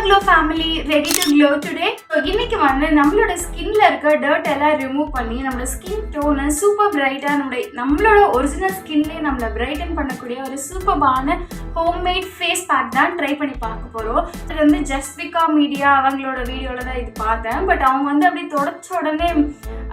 Glow family, ready to glow today? So இன்னைக்கு வந்து நம்மளோட ஸ்கின்ல இருக்க டர்ட் எல்லாம் ரிமூவ் பண்ணி நம்ம ஸ்கின் டோனை சூப்பர் பிரைட்டா நம்மளோட ஒரிஜினல் ஸ்கின்லயே நம்மள பிரைட்டன் பண்ணக்கூடிய ஒரு சூப்பரான ஹோம்மேட் ஃபேஸ் பேக் தான் ட்ரை பண்ணி பார்க்க போறோம். இது வந்து ஜஸ்விகா மீடியா அவங்களோட வீடியோல தான் இது பார்த்தேன். பட் அவங்க வந்து அப்படியே தொடச்ச உடனே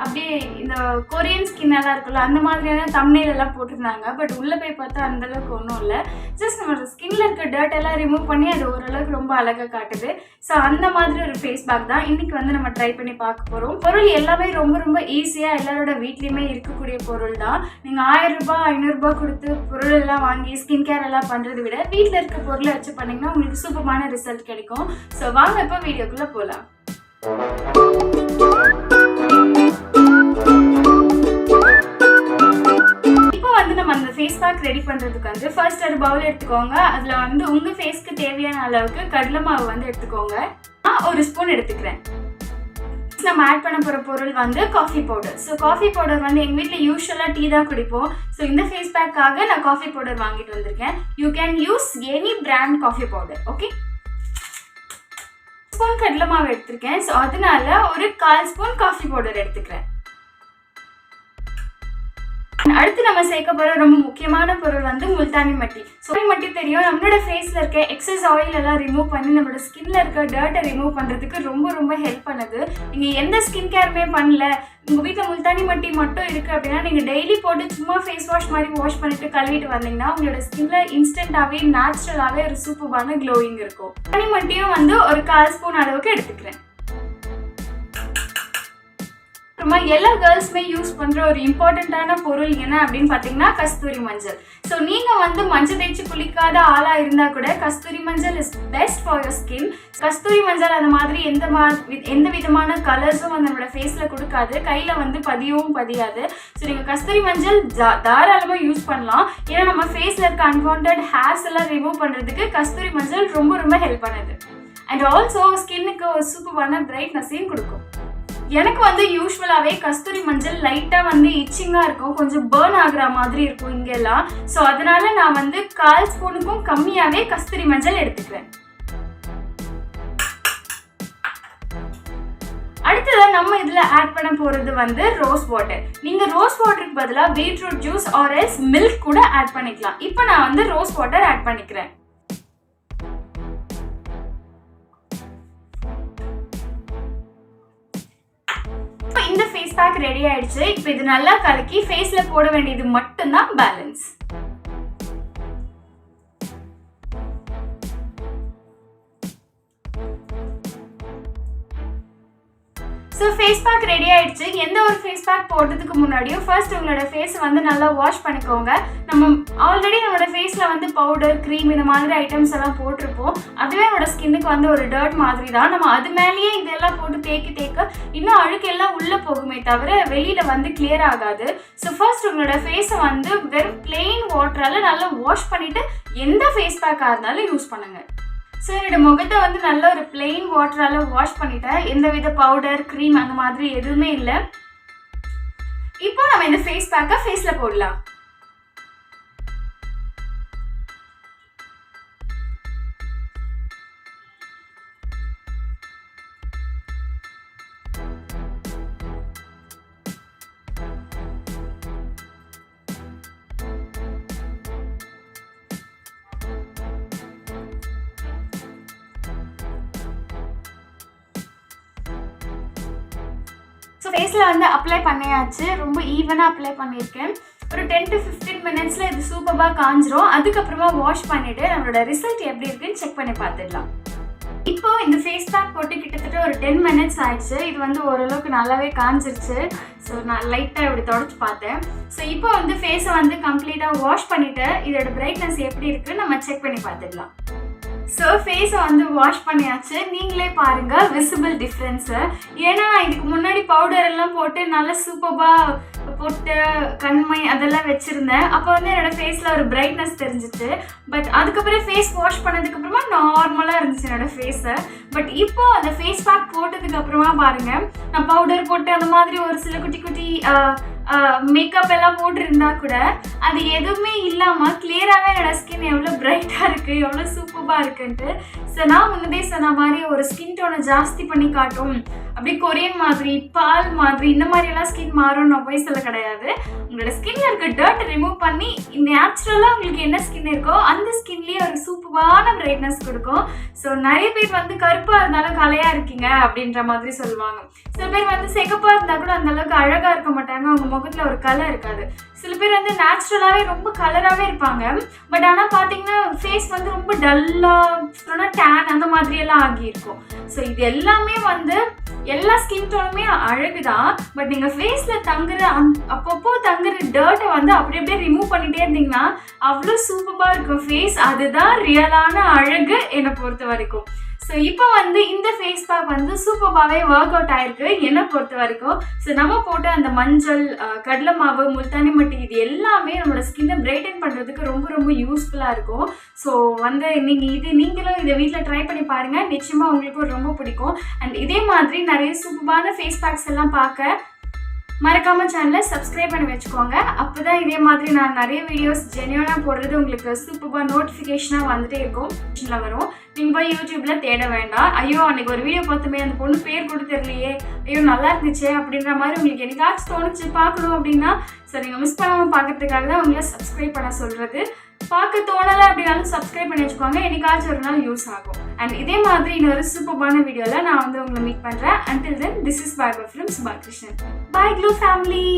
அப்படியே இந்த கொரியன் ஸ்கின் எல்லாம் இருக்குல்ல அந்த மாதிரியான தம்ப்நெயில் எல்லாம் போட்டிருந்தாங்க. பட் உள்ள போய் பார்த்தா அந்த அளவுக்கு ஒன்றும் இல்லை. ஜஸ்ட் நம்ம ஸ்கின்ல இருக்க டர்ட் எல்லாம் ரிமூவ் பண்ணி அது ஓரளவுக்கு ரொம்ப அழகாக காட்டுது. ஸோ அந்த மாதிரி ஒரு ஃபேஸ் பேக் தான் இன்னைக்கு வந்து நம்ம ட்ரை பண்ணி பார்க்க போகிறோம். பொருள் எல்லாமே ரொம்ப ரொம்ப ஈஸியாக எல்லாரோட வீட்லேயுமே இருக்கக்கூடிய பொருள் தான். நீங்கள் 1000 ரூபாய் 500 ரூபாய் கொடுத்து பொருள் எல்லாம் வாங்கி ஸ்கின் கேர் எல்லாம் பண்ணுறதை விட வீட்டில் இருக்க பொருளை வச்சு பண்ணிங்கன்னா உங்களுக்கு சூப்பரான ரிசல்ட் கிடைக்கும். ஸோ வாங்க இப்போ வீடியோக்குள்ளே போகலாம். நம்ம அந்த ஃபேஸ் பேக் ரெடி பண்ணுறதுக்கு வந்து ஃபர்ஸ்ட் ஒரு பவுல் எடுத்துக்கோங்க. அதில் வந்து உங்கள் ஃபேஸ்க்கு தேவையான அளவுக்கு கடலை மாவு வந்து எடுத்துக்கோங்க. நான் 1 ஸ்பூன் எடுத்துக்கிறேன். நம்ம ஆட் பண்ண போகிற பொருள் வந்து coffee powder. So coffee powder வந்து எங்கள் வீட்டில் யூஸ்வலாக டீ தான் குடிப்போம். ஸோ இந்த ஃபேஸ் பேக்காக நான் காஃபி பவுடர் வாங்கிட்டு வந்திருக்கேன். You can use any brand coffee powder. Okay, spoon கடலை மாவு எடுத்திருக்கேன். ஸோ அதனால ஒரு 1/4 ஸ்பூன் காஃபி பவுடர் எடுத்துக்கிறேன். அடுத்து நம்ம சேர்க்க போற ரொம்ப முக்கியமான பொருள் வந்து முல்தானி மட்டி. மட்டி தெரியும், நம்மளோட ஃபேஸ்ல இருக்க எக்ஸஸ் ஆயில் எல்லாம் ரிமூவ் பண்ணி நம்மளோட ஸ்கின்ல இருக்க டர்ட்டை ரிமூவ் பண்றதுக்கு ரொம்ப ரொம்ப ஹெல்ப் பண்ணுது. நீங்க எந்த ஸ்கின் கேருமே பண்ணல, உங்க வீட்டில் முல்தானி மட்டி மட்டும் இருக்கு அப்படின்னா நீங்க டெய்லி போட்டு சும்மா ஃபேஸ் வாஷ் மாதிரி வாஷ் பண்ணிட்டு கழுவிட்டு வந்தீங்கன்னா உங்களோட ஸ்கின்ல இன்ஸ்டன்டாவே நேச்சுரலாவே ஒரு சூப்பரான க்ளோயிங் இருக்கும். முல்தானி மட்டியும் வந்து ஒரு 1/4 ஸ்பூன் அளவுக்கு எடுத்துக்கிறேன். எல்லா கேர்ள்ஸுமே யூஸ் பண்ற ஒரு இம்பார்ட்டன்டான பொருள் என்ன அப்படின்னு பார்த்தீங்கன்னா கஸ்தூரி மஞ்சள். ஸோ நீங்க வந்து மஞ்சள் தேய்ச்சி குளிக்காத ஆளா இருந்தா கூட kasturi manjal is best for your skin. கஸ்தூரி மஞ்சள் அந்த மாதிரி எந்த விதமான கலர்ஸும் வந்து நம்மளோட ஃபேஸ்ல கொடுக்காது, கையில வந்து பதியவும் பதியாது. ஸோ நீங்க கஸ்தூரி மஞ்சள் தாராளமாக யூஸ் பண்ணலாம். ஏன்னா நம்ம ஃபேஸ்ல இருக்க அன்வான்ட் ஹேர்ஸ் எல்லாம் ரிமூவ் பண்றதுக்கு கஸ்தூரி மஞ்சள் ரொம்ப ரொம்ப ஹெல்ப் பண்ணுது. அண்ட் ஆல்சோ ஸ்கின்னுக்கு ஒரு சூப்பரான பிரைட்னஸையும் கொடுக்கும். எனக்கு வந்து யூஸ்வலாகவே கஸ்தூரி மஞ்சள் லைட்டாக வந்து இச்சிங்காக இருக்கும், கொஞ்சம் பேர்ன் ஆகுற மாதிரி இருக்கும் இங்கெல்லாம். ஸோ அதனால நான் வந்து 1/4 ஸ்பூனுக்கும் கம்மியாகவே கஸ்தூரி மஞ்சள் எடுத்துக்கிறேன். அடுத்ததான் நம்ம இதில் ஆட் பண்ண போகிறது வந்து ரோஸ் வாட்டர். நீங்கள் ரோஸ் வாட்டருக்கு பதிலாக beetroot juice or else milk கூட ஆட் பண்ணிக்கலாம். இப்போ நான் வந்து ரோஸ் வாட்டர் ஆட் பண்ணிக்கிறேன். இந்த ஃபேஸ் பேக் ரெடி ஆயிடுச்சு. இப்போ இது நல்லா கலக்கி ஃபேஸ்ல போட வேண்டியது மட்டும்தான் balance. So face pack ready ஆயிடுச்சு. எந்த ஒரு ஃபேஸ் பேக் போடுறதுக்கு முன்னாடியும் ஃபர்ஸ்ட் உங்களோட ஃபேஸை வந்து நல்லா வாஷ் பண்ணிக்கோங்க. நம்ம ஆல்ரெடி நம்மளோட ஃபேஸில் வந்து பவுடர் க்ரீம் இந்த மாதிரி ஐட்டம்ஸ் எல்லாம் போட்டிருப்போம். அதுவே நம்மளோட ஸ்கின்னுக்கு வந்து ஒரு டர்ட் மாதிரி தான். நம்ம அது மேலேயே இதெல்லாம் போட்டு தேக்க இன்னும் அழுக்கு எல்லாம் உள்ளே போகுமே தவிர வெளியில் வந்து கிளியர் ஆகாது. ஸோ ஃபர்ஸ்ட் உங்களோட ஃபேஸை வந்து வெறும் பிளெயின் வாட்டரால் நல்லா வாஷ் பண்ணிவிட்டு எந்த ஃபேஸ் பேக்காக இருந்தாலும் யூஸ் பண்ணுங்கள். ஸோ என்னோட முகத்தை வந்து நல்ல ஒரு பிளெயின் வாட்டரால் வாஷ் பண்ணிட்டேன். எந்த வித பவுடர் க்ரீம் அந்த மாதிரி எதுவுமே இல்லை. இப்போ நம்ம இந்த ஃபேஸ் பேக்கை ஃபேஸில் போடலாம். ஸோ ஃபேஸில் வந்து அப்ளை பண்ணியாச்சு. ரொம்ப ஈவனாக அப்ளை பண்ணியிருக்கேன். ஒரு 10 to 15 மினிட்ஸில் இது சூப்பராக காஞ்சிரும். அதுக்கப்புறமா வாஷ் பண்ணிவிட்டு நம்மளோட ரிசல்ட் எப்படி இருக்குன்னு செக் பண்ணி பார்த்துடலாம். இப்போ இந்த ஃபேஸ் பேக் போட்டு கிட்டத்தட்ட ஒரு 10 மினிட்ஸ் ஆயிடுச்சு. இது வந்து ஓரளவுக்கு நல்லாவே காஞ்சிருச்சு. ஸோ நான் லைட்டாக இப்படி தொடச்சி பார்த்தேன். ஸோ இப்போ வந்து ஃபேஸை வந்து கம்ப்ளீட்டாக வாஷ் பண்ணிவிட்டு இதோட பிரைட்னஸ் எப்படி இருக்குன்னு நம்ம செக் பண்ணி பார்த்துடலாம். ஸோ ஃபேஸை வந்து வாஷ் பண்ணியாச்சு. நீங்களே பாருங்கள் விசிபிள் டிஃப்ரென்ஸு. ஏன்னா இதுக்கு முன்னாடி பவுடர் எல்லாம் போட்டு நல்லா சூப்பராக போட்டு கண்மை அதெல்லாம் வச்சுருந்தேன். அப்போ வந்து என்னோடய ஃபேஸில் ஒரு பிரைட்னஸ் தெரிஞ்சிச்சு. பட் அதுக்கப்புறம் ஃபேஸ் வாஷ் பண்ணதுக்கப்புறமா நார்மலாக இருந்துச்சு என்னோடய ஃபேஸை. பட் இப்போ அந்த ஃபேஸ் பேக் போட்டதுக்கப்புறமா பாருங்கள், நான் பவுடர் போட்டு அந்த மாதிரி ஒரு சில குட்டி குட்டி மேக்கப் எல்லாம் போட்டிருந்தா கூட அது எதுவுமே இல்லாமல் கிளியராகவே என்னோட ஸ்கின் எவ்வளோ பிரைட்டாக இருக்குது, எவ்வளோ சூப்பராக இருக்குன்ட்டு. ஸோ நான் முன்னதே சொன்ன மாதிரி ஒரு ஸ்கின் டோனை ஜாஸ்தி பண்ணி காட்டும், அப்படியே கொரியன் மாதிரி பால் மாதிரி இந்த மாதிரியெல்லாம் ஸ்கின் மாறும் நான் போய் சொல்ல கிடையாது. உங்களோட ஸ்கின்ல இருக்க டர்ட்டை ரிமூவ் பண்ணி நேச்சுரலாக உங்களுக்கு என்ன ஸ்கின் இருக்கோ அந்த ஸ்கின்லேயே ஒரு சூப்பரான பிரைட்னஸ் கொடுக்கும். ஸோ நிறைய பேர் வந்து கருப்பாக இருந்தாலும் கலையாக இருக்கீங்க அப்படின்ற மாதிரி சொல்லுவாங்க. சில பேர் வந்து சிகப்பாக இருந்தால் கூட அந்த அளவுக்கு அழகாக இருக்க மாட்டாங்க, அவங்க முகத்தில் ஒரு கலர் இருக்காது. சில பேர் வந்து நேச்சுரலாகவே ரொம்ப கலராகவே இருப்பாங்க, பட் ஆனால் பார்த்தீங்கன்னா ஃபேஸ் வந்து ரொம்ப டல்லாக டேன் அந்த மாதிரியெல்லாம் ஆகியிருக்கும். ஸோ இது எல்லாமே வந்து எல்லா ஸ்கின் டோனுமே அழகு தான், பட் நீங்கள் ஃபேஸில் தங்குற அப்பப்போ தங்குற டர்ட்டை வந்து அப்படி அப்படியே ரிமூவ் பண்ணிகிட்டே இருந்தீங்கன்னா அவ்வளோ சூப்பராக இருக்கும் ஃபேஸ். அதுதான் ரியலான அழகு என்னை பொறுத்த வரைக்கும். ஸோ இப்போ வந்து இந்த ஃபேஸ் பேக் வந்து சூப்பராகவே ஒர்க் அவுட் ஆகிருக்கு என்னை பொறுத்த வரைக்கும். ஸோ நம்ம போட்டு அந்த மஞ்சள், கடலை மாவு, முல்தானி மட்டி இது எல்லாமே நம்மளோட ஸ்கின்னை பிரைட்டன் பண்ணுறதுக்கு ரொம்ப ரொம்ப யூஸ்ஃபுல்லாக இருக்கும். ஸோ வந்து நீங்களும் இதை வீட்டில் ட்ரை பண்ணி பாருங்கள், நிச்சயமாக உங்களுக்கு ரொம்ப பிடிக்கும். அண்ட் இதே மாதிரி நிறைய சூப்பரான ஃபேஸ் பேக்ஸ் எல்லாம் பார்க்க மறக்காமல் சேனலை சப்ஸ்கிரைப் பண்ணி வச்சுக்கோங்க. அப்போ தான் இதே மாதிரி நான் நிறைய வீடியோஸ் ஜென்யூனாக போடுறது உங்களுக்கு சூப்பராக நோட்டிஃபிகேஷனாக வந்துட்டே இருக்கும், வரும். நீங்கள் போய் யூடியூப்பில் தேட வேண்டாம், ஐயோ அன்றைக்கி ஒரு வீடியோ பார்த்துமே அந்த பொண்ணு பேர் கூட தெரியலையே, ஐயோ நல்லா இருந்துச்சே அப்படின்ற மாதிரி உங்களுக்கு என்னைக்காச்சும் தோணுச்சு பார்க்கணும் அப்படின்னா ஸோ நீங்கள் மிஸ் பண்ணாமல் பார்க்கறதுக்காக தான் உங்களை சப்ஸ்கிரைப் பண்ண சொல்கிறது. பார்க்க தோணலை அப்படின்னாலும் சப்ஸ்கிரைப் பண்ணி வச்சுக்கோங்க, என்னைக்காச்சும் ஒரு நாள் யூஸ் ஆகும். அண்ட் இதே மாதிரி இன்னொரு சூப்பரான வீடியோவில் நான் வந்து உங்களை மீட் பண்ணுறேன். Until then, this is Bye from Subakrishnan. Bye Glue family.